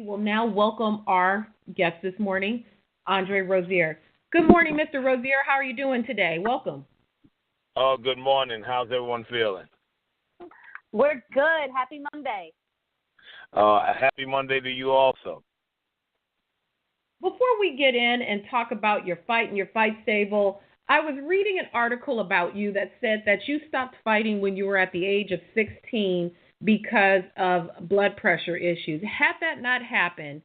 will now welcome our guest this morning, Andre Rozier. Good morning, Mr. Rozier. How are you doing today? Welcome. Oh, good morning. How's everyone feeling? We're good. Happy Monday. A happy Monday to you also. Before we get in and talk about your fight and your fight stable, I was reading an article about you that said that you stopped fighting when you were at the age of 16 because of blood pressure issues. Had that not happened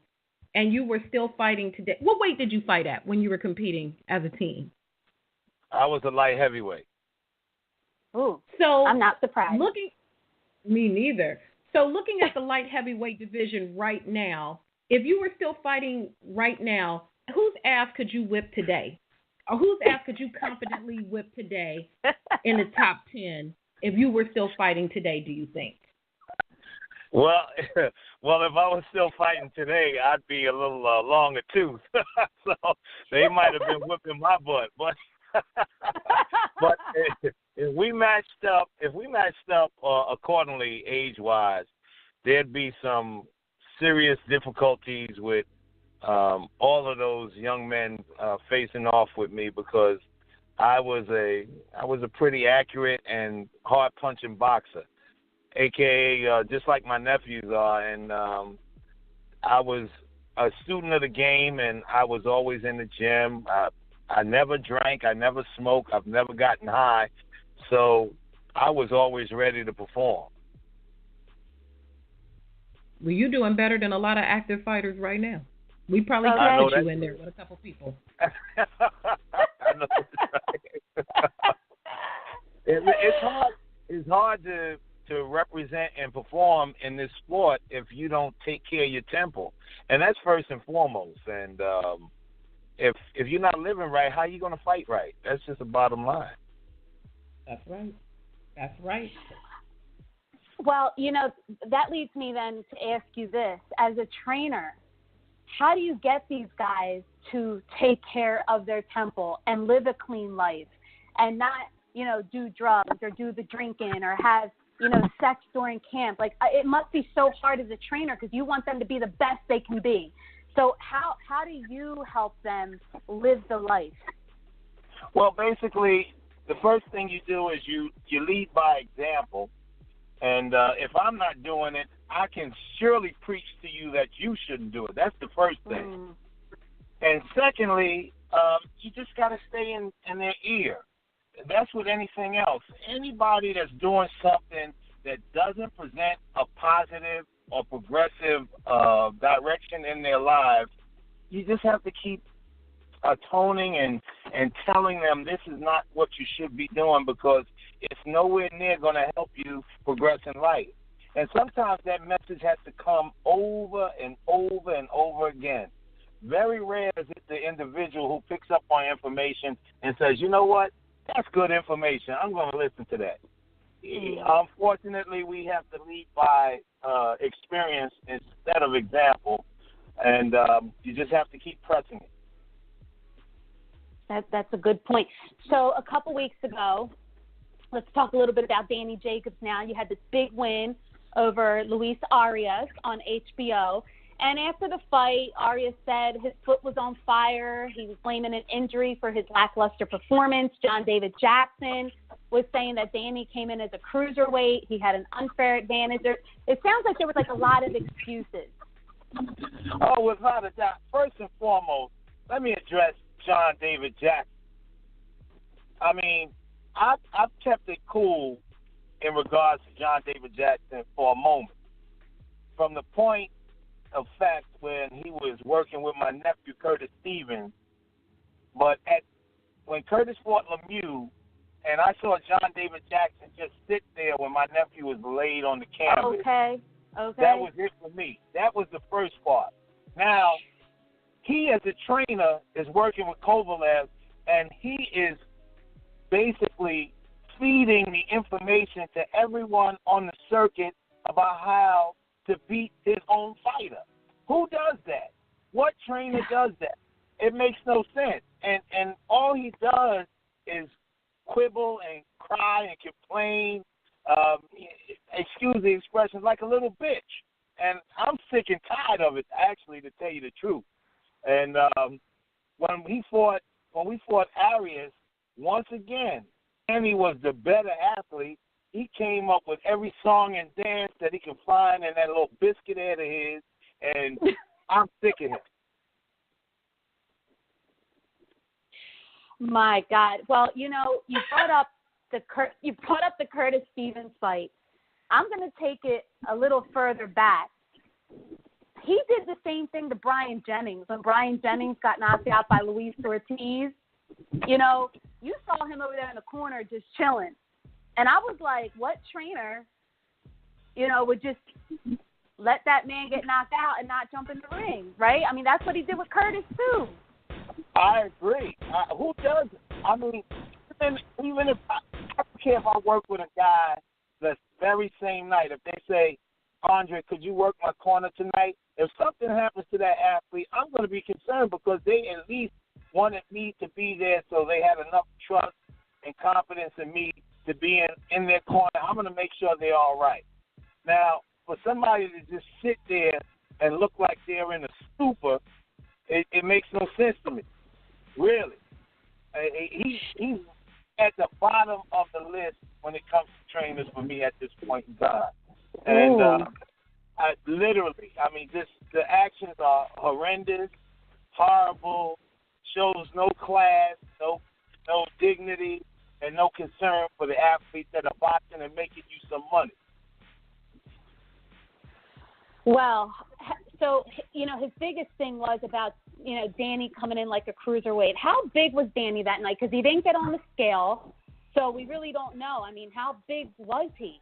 and you were still fighting today, what weight did you fight at when you were competing as a teen? I was a light heavyweight. Ooh, so I'm not surprised. Me neither. So looking at the light heavyweight division right now, if you were still fighting right now, whose ass could you whip today? Or whose ass could you confidently whip today in the top 10 if you were still fighting today, do you think? Well, if I was still fighting today, I'd be a little longer tooth. So they might have been whipping my butt. But if we matched up accordingly age-wise, there'd be some serious difficulties with all of those young men facing off with me because I was a pretty accurate and hard punching boxer, aka just like my nephews are, and I was a student of the game, and I was always in the gym. I never drank, I never smoked, I've never gotten high, so I was always ready to perform. Well, you're doing better than a lot of active fighters right now. We probably could put you in there with a couple people. I know that's right. It's hard to represent and perform in this sport if you don't take care of your temple, and that's first and foremost. And if you're not living right, how are you going to fight right? That's just the bottom line. That's right. That's right. Well, that leads me then to ask you this. As a trainer, how do you get these guys to take care of their temple and live a clean life and not, do drugs or do the drinking or have, sex during camp? Like, it must be so hard as a trainer because you want them to be the best they can be. So how do you help them live the life? Well, basically, the first thing you do is you lead by example. And if I'm not doing it, I can surely preach to you that you shouldn't do it. That's the first thing. And secondly, you just got to stay in their ear. That's with anything else. Anybody that's doing something that doesn't present a positive or progressive direction in their lives, you just have to keep atoning and telling them this is not what you should be doing because it's nowhere near going to help you progress in life. And sometimes that message has to come over and over and over again. Very rare is it the individual who picks up on information and says, you know what, that's good information. I'm going to listen to that. Unfortunately, we have to lead by experience instead of example, and you just have to keep pressing it. That's a good point. So a couple weeks ago, let's talk a little bit about Danny Jacobs now. You had this big win over Luis Arias on HBO. And after the fight, Arias said his foot was on fire. He was blaming an injury for his lackluster performance. John David Jackson was saying that Danny came in as a cruiserweight. He had an unfair advantage. It sounds like there was a lot of excuses. Oh, without a doubt. First and foremost, let me address John David Jackson. I mean, I've kept it cool in regards to John David Jackson for a moment. From the point of fact when he was working with my nephew Curtis Stevens, but when Curtis fought Lemieux, and I saw John David Jackson just sit there when my nephew was laid on the canvas. Okay. That was it for me. That was the first part. Now, he as a trainer is working with Kovalev, and he is basically feeding the information to everyone on the circuit about how to beat his own fighter. Who does that? What trainer does that? It makes no sense. And all he does is quibble and cry and complain, excuse the expression, like a little bitch. and I'm sick and tired of it, actually, to tell you the truth. And when we fought Arias, once again, Danny was the better athlete. He came up with every song and dance that he could find in that little biscuit head of his, and I'm sick of him. My God. Well, you brought up the Curtis Stevens fight. I'm going to take it a little further back. He did the same thing to Brian Jennings when Brian Jennings got knocked out by Luis Ortiz. You saw him over there in the corner just chilling. And I was like, what trainer, would just let that man get knocked out and not jump in the ring, right? I mean, that's what he did with Curtis, too. I agree. Who does it? I mean, even if I don't care if I work with a guy the very same night, if they say, Andre, could you work my corner tonight? If something happens to that athlete, I'm going to be concerned because they at least wanted me to be there, so they had enough trust and confidence in me to be in their corner. I'm going to make sure they're all right. Now, for somebody to just sit there and look like they're in a stupor, it makes no sense to me, really. He's at the bottom of the list when it comes to trainers for me at this point in time. And the actions are horrendous, horrible, shows no class, no dignity, and no concern for the athletes that are boxing and making you some money. Well, so, his biggest thing was about, Danny coming in like a cruiserweight. How big was Danny that night? Because he didn't get on the scale, so we really don't know. I mean, how big was he?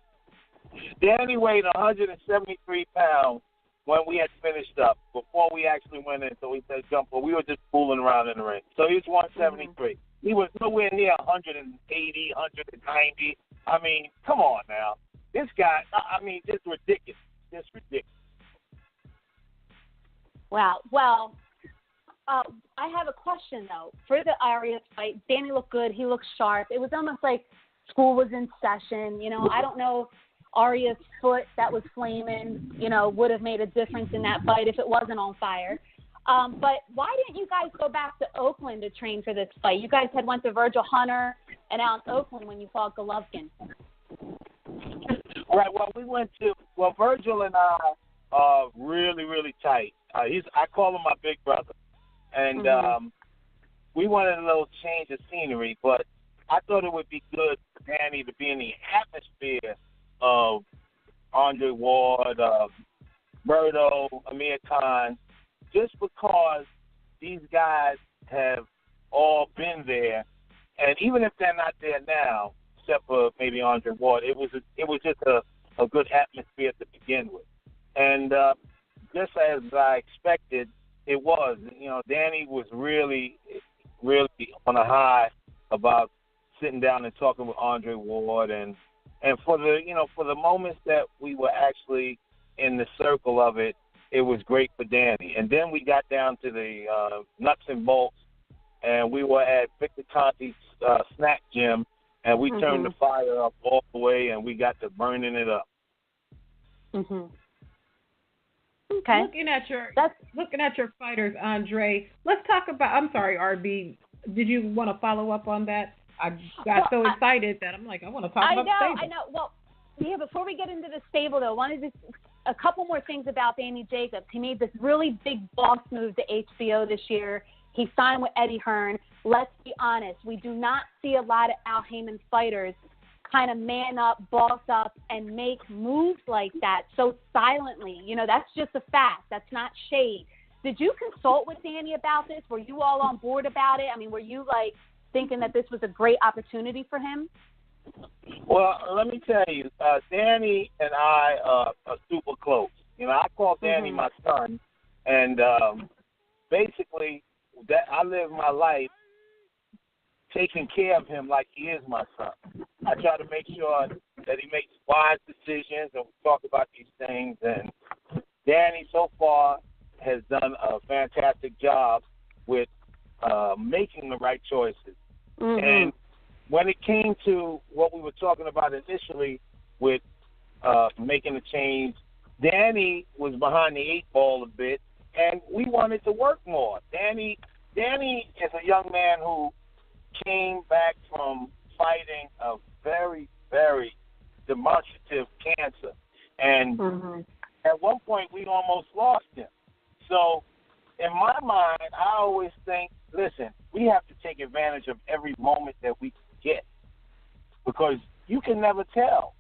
Danny weighed 173 pounds when we had finished up, before we actually went in. So we said jump, but we were just fooling around in the ring. So he was 173. Mm-hmm. He was nowhere near 180, 190. I mean, come on now. This guy, just ridiculous. Just ridiculous. Wow. Well, I have a question, though. For the Arias fight, Danny looked good. He looked sharp. It was almost like school was in session. I don't know if Arias' foot that was flaming, would have made a difference in that fight if it wasn't on fire. But why didn't you guys go back to Oakland to train for this fight? You guys had went to Virgil Hunter and out in Oakland when you fought Golovkin. Right. Well, Virgil and I are really, really tight. I call him my big brother. And we wanted a little change of scenery, but I thought it would be good for Danny to be in the atmosphere of Andre Ward, Berto, Amir Khan, just because these guys have all been there. And even if they're not there now, except for maybe Andre Ward, it was just a good atmosphere to begin with. And just as I expected, it was. Danny was really, really on a high about sitting down and talking with Andre Ward, and for the moments that we were actually in the circle of it, it was great for Danny. And then we got down to the nuts and bolts, and we were at Victor Conti's snack gym, and we turned the fire up all the way, and we got to burning it up. Mhm. Okay. Looking at your fighters, Andre. Let's talk about. I'm sorry, RB. Did you want to follow up on that? I got so excited that I'm like, I want to talk about the stable. I know. Well, yeah. Before we get into the stable, though, I wanted to a couple more things about Danny Jacobs. He made this really big boss move to HBO this year. He signed with Eddie Hearn. Let's be honest, we do not see a lot of Al Haymon fighters kind of man up, boss up, and make moves like that so silently. That's just a fact. That's not shade. Did you consult with Danny about this? Were you all on board about it? I mean, were you thinking that this was a great opportunity for him? Well, let me tell you, Danny and I are super close. I call Danny my son, and basically, that I live my life taking care of him like he is my son. I try to make sure that he makes wise decisions, and we talk about these things. And Danny, so far, has done a fantastic job with making the right choices. And when it came to what we were talking about initially with making a change Danny was behind the 8 ball a bit, and we wanted to work more. Danny is a young man who came back from fighting a very, very demonstrative cancer. And at one point, we almost lost him. So in my mind, I always think, listen, we have to take advantage of every moment that we get, because you can never tell.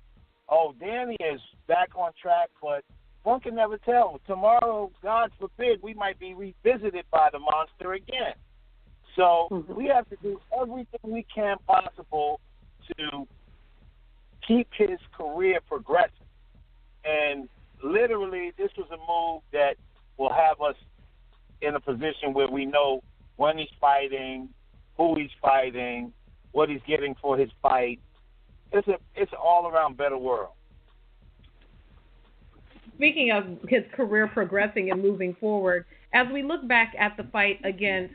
Oh, Danny is back on track, but one can never tell. Tomorrow, God forbid, we might be revisited by the monster again. So we have to do everything we can possible to keep his career progressing. And literally, this was a move that will have us in a position where we know when he's fighting, who he's fighting, what he's getting for his fight. It's an all-around better world. Speaking of his career progressing and moving forward, as we look back at the fight against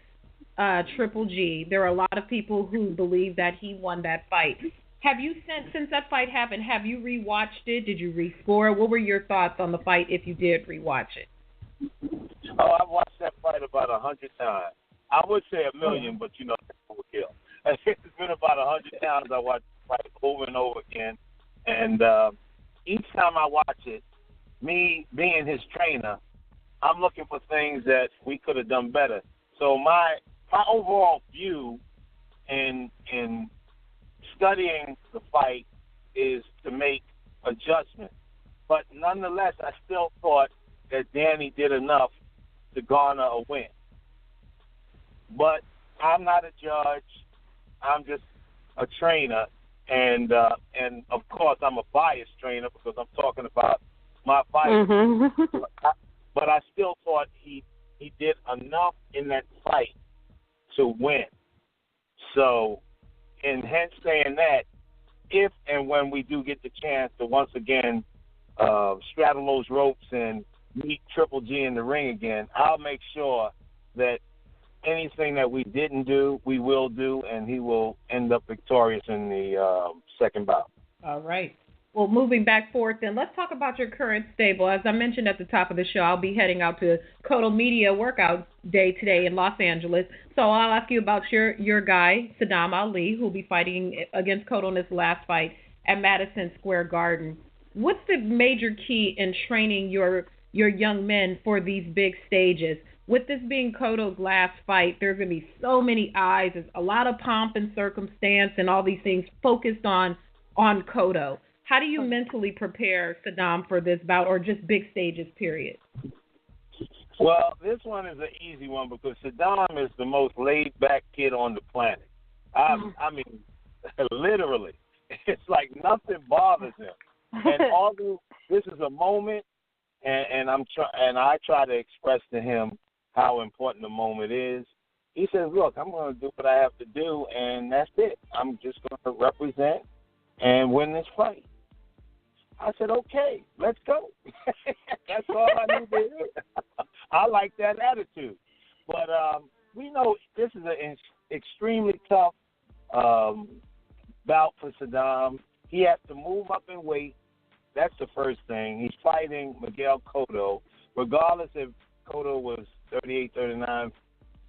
Triple G, there are a lot of people who believe that he won that fight. Have you, since that fight happened, have you rewatched it? Did you rescore? What were your thoughts on the fight if you did rewatch it? Oh, I've watched that fight about 100 times. I would say 1,000,000, but you know, overkill. It's been about 100 times I watched the fight over and over again. And each time I watch it, me being his trainer, I'm looking for things that we could have done better. So my overall view in studying the fight is to make adjustments. But nonetheless, I still thought that Danny did enough to garner a win. But I'm not a judge. I'm just a trainer. And of course, I'm a biased trainer because I'm talking about my fight. But I still thought he did enough in that fight to win. So, and hence saying that, if and when we do get the chance to once again straddle those ropes and meet Triple G in the ring again, I'll make sure that anything that we didn't do, we will do, and he will end up victorious in the second bout. All right. Well, moving back forward then, let's talk about your current stable. As I mentioned at the top of the show, I'll be heading out to COTTO Media Workout Day today in Los Angeles. So I'll ask you about your guy, Saddam Ali, who will be fighting against COTTO in his last fight at Madison Square Garden. What's the major key in training your young men for these big stages? With this being COTTO's last fight, there's going to be so many eyes. There's a lot of pomp and circumstance and all these things focused on COTTO. How do you mentally prepare Saddam for this bout, or just big stages, period? Well, this one is an easy one because Saddam is the most laid-back kid on the planet. I mean, literally. It's like nothing bothers him. And although this is a moment, and I try to express to him how important the moment is, he says, look, I'm going to do what I have to do, and that's it. I'm just going to represent and win this fight. I said, okay, let's go. That's all I need to hear. I like that attitude. But we know this is an extremely tough bout for Saddam. He has to move up in weight. That's the first thing. He's fighting Miguel Cotto. Regardless if Cotto was 38, 39,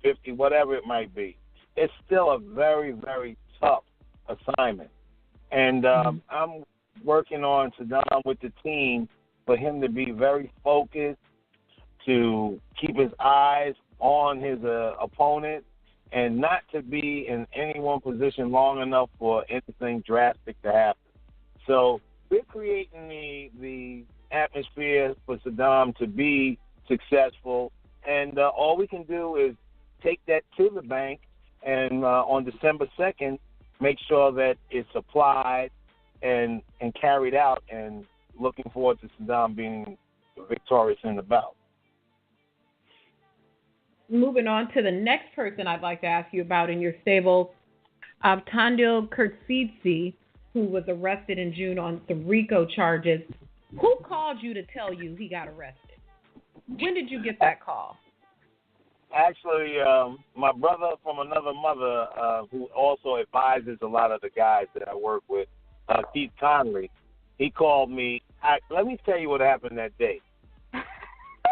50, whatever it might be, it's still a very, very tough assignment. And I'm working on Saddam with the team for him to be very focused, to keep his eyes on his opponent, and not to be in any one position long enough for anything drastic to happen. So we're creating the atmosphere for Saddam to be successful, and all we can do is take that to the bank, and on December 2nd, make sure that it's applied and carried out, and looking forward to Saddam being victorious in the bout. Moving on to the next person I'd like to ask you about in your stable, Untitled Chapter, who was arrested in June on the RICO charges. Who called you to tell you he got arrested? When did you get that call? Actually, my brother from another mother, who also advises a lot of the guys that I work with, Keith Conley, he called me let me tell you what happened that day.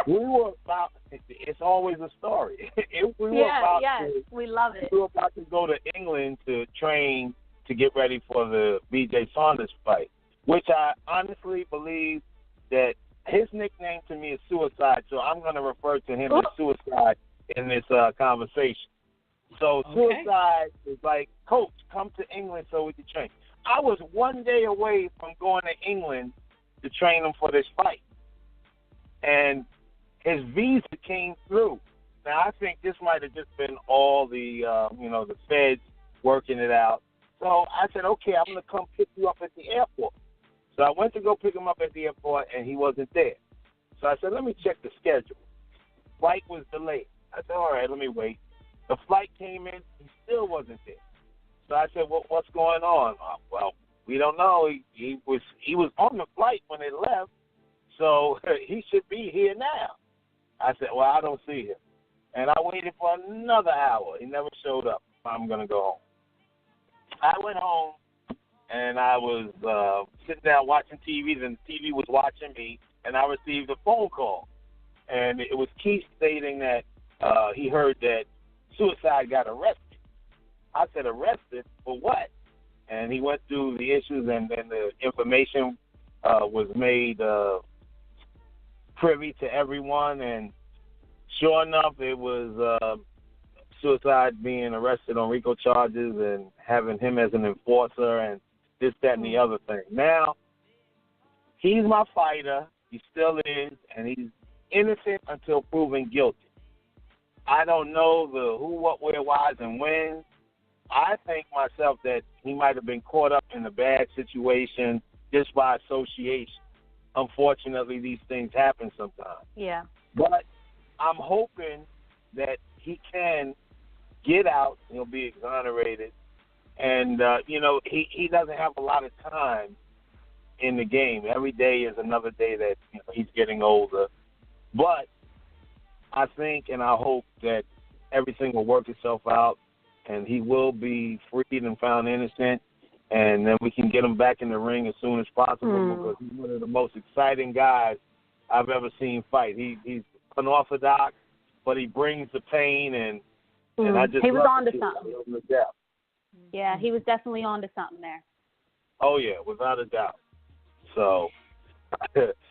We were about, it's always a story. We love it. We were about to go to England to train to get ready for the BJ Saunders fight, which I honestly believe that his nickname to me is Suicide, so I'm going to refer to him as Suicide in this conversation. So Suicide is like, Coach, come to England so we can train. I was one day away from going to England to train him for this fight. And his visa came through. Now, I think this might have just been all the, the feds working it out. So I said, okay, I'm going to come pick you up at the airport. So I went to go pick him up at the airport, and he wasn't there. So I said, let me check the schedule. Flight was delayed. I said, all right, let me wait. The flight came in. He still wasn't there. So I said, well, what's going on? Well, we don't know. He was on the flight when it left, so he should be here now. I said, well, I don't see him. And I waited for another hour. He never showed up. I'm going to go home. I went home, and I was sitting down watching TV, and the TV was watching me, and I received a phone call. And it was Keith stating that he heard that Suicide got arrested. I said, arrested for what? And he went through the issues, and then the information was made privy to everyone, and sure enough, it was Suicide being arrested on RICO charges and having him as an enforcer and this, that, and the other thing. Now, he's my fighter. He still is, and he's innocent until proven guilty. I don't know the who, what, where, whys, and when. I think myself that he might have been caught up in a bad situation just by association. Unfortunately, these things happen sometimes. Yeah. But I'm hoping that he can get out, he'll be exonerated, and, he doesn't have a lot of time in the game. Every day is another day that he's getting older. But I think and I hope that everything will work itself out, and he will be freed and found innocent, and then we can get him back in the ring as soon as possible because he's one of the most exciting guys I've ever seen fight. He's unorthodox, but he brings the pain, and I just he was on to him something. to death. Yeah, he was definitely on to something there. Oh yeah, without a doubt. So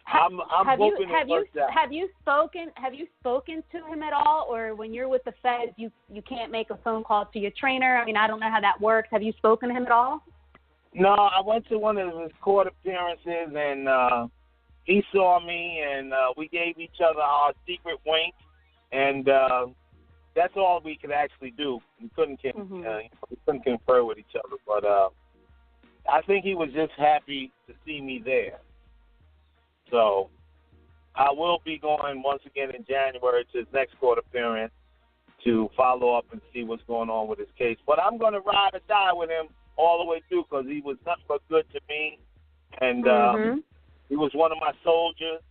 I'm hoping it works out. Have you spoken to him at all, or when you're with the feds, you can't make a phone call to your trainer? I mean, I don't know how that works. Have you spoken to him at all? No, I went to one of his court appearances, and he saw me, and we gave each other our secret wink, and that's all we could actually do. We couldn't confer with each other, but I think he was just happy to see me there. So I will be going once again in January to his next court appearance to follow up and see what's going on with his case. But I'm going to ride or die with him all the way through because he was nothing but good to me, and he was one of my soldiers.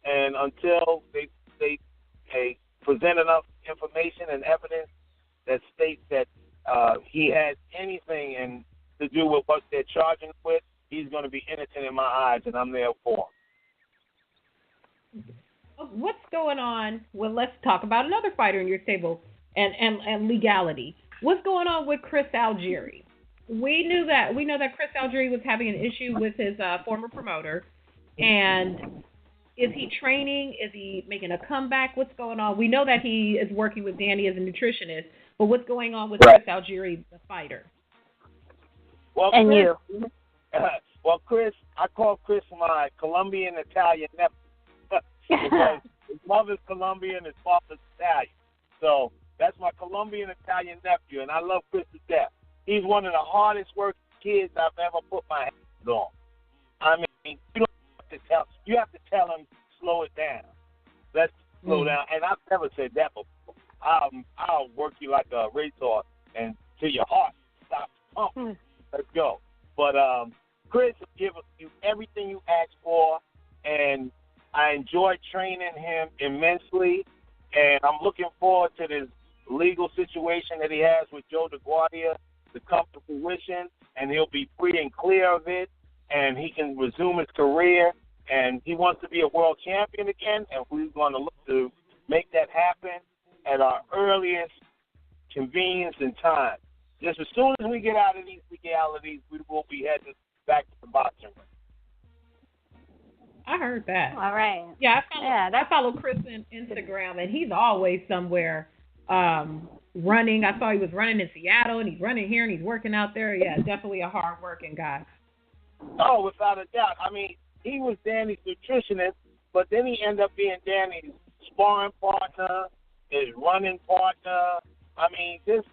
And until they present enough information and evidence that states that he has anything to do with what they're charging him with, he's going to be innocent in my eyes, and I'm there for him. What's going on? Well, let's talk about another fighter in your stable and legality. What's going on with Chris Algieri? We know that Chris Algieri was having an issue with his former promoter, and is he training? Is he making a comeback? What's going on? We know that he is working with Danny as a nutritionist, but what's going on with Chris Algieri, the fighter? Well, and Chris, you? Chris, I call Chris my Colombian Italian nephew. Because his mother's Colombian, his father's Italian. So that's my Colombian Italian nephew, and I love Chris to death. He's one of the hardest working kids I've ever put my hands on. I mean, you have to tell him slow it down. Let's slow down. And I've never said that before. I'll work you like a racehorse and till your heart stops pumping. Let's go. But Chris will give you everything you ask for, and I enjoy training him immensely, and I'm looking forward to this legal situation that he has with Joe DeGuardia to come to fruition, and he'll be free and clear of it, and he can resume his career. And he wants to be a world champion again, and we're going to look to make that happen at our earliest convenience and time. Just as soon as we get out of these legalities, we will be headed back to the boxing ring. I heard that. All right. Yeah, I follow Chris on Instagram, and he's always somewhere running. I saw he was running in Seattle, and he's running here, and he's working out there. Yeah, definitely a hard-working guy. Oh, without a doubt. I mean, he was Danny's nutritionist, but then he ended up being Danny's sparring partner, his running partner. I mean, this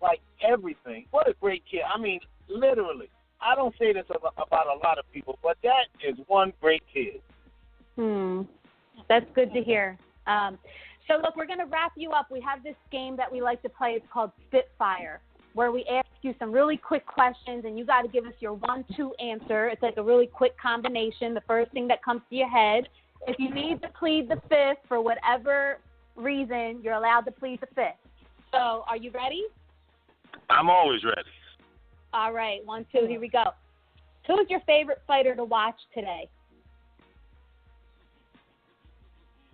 like everything. What a great kid. I mean, literally. I don't say this about a lot of people, but that is one great kid. That's good to hear. So, look, we're going to wrap you up. We have this game that we like to play. It's called Spitfire, where we ask you some really quick questions, and you got to give us your 1-2 answer. It's like a really quick combination, the first thing that comes to your head. If you need to plead the fifth for whatever reason, you're allowed to plead the fifth. So, are you ready? I'm always ready. All right, 1-2, here we go. Who's your favorite fighter to watch today?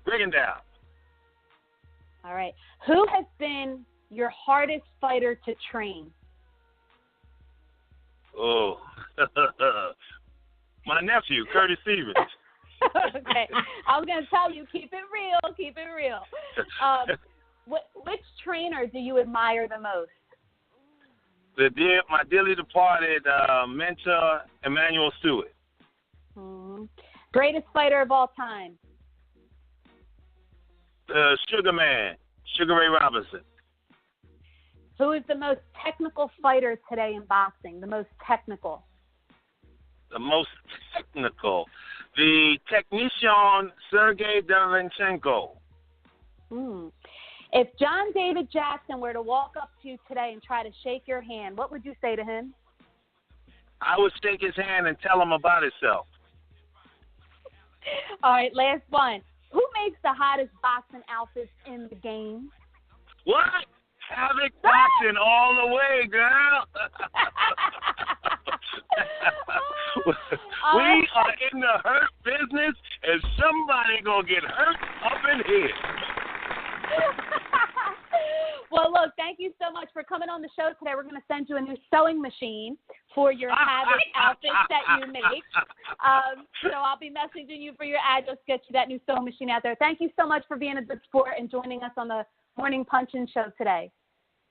Bring him down. All right. Who has been your hardest fighter to train? Oh, my nephew, Curtis Stevens. Okay. I was going to tell you, keep it real, keep it real. Which trainer do you admire the most? My dearly departed mentor, Emmanuel Stewart. Greatest fighter of all time? Sugar Man, Sugar Ray Robinson. Who is the most technical fighter today in boxing? The most technical? The most technical. The technician, Sergey Derenchenko. If John David Jackson were to walk up to you today and try to shake your hand, what would you say to him? I would shake his hand and tell him about himself. All right, last one. Who makes the hottest boxing outfits in the game? What? Havoc boxing all the way, girl. We are in the hurt business, and somebody gonna get hurt up in here. Well, look, thank you so much for coming on the show today. We're going to send you a new sewing machine for your Havoc outfits that you make. So I'll be messaging you for your address, get you that new sewing machine out there. Thank you so much for being a good sport and joining us on the Morning Punch-In show today.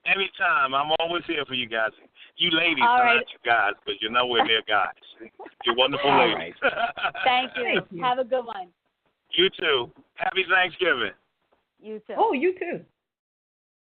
Anytime. I'm always here for you guys. You ladies All are right. not you guys, but you're nowhere near guys. You're wonderful ladies. Thank you. Have a good one. You too. Happy Thanksgiving. You too. Oh, you too.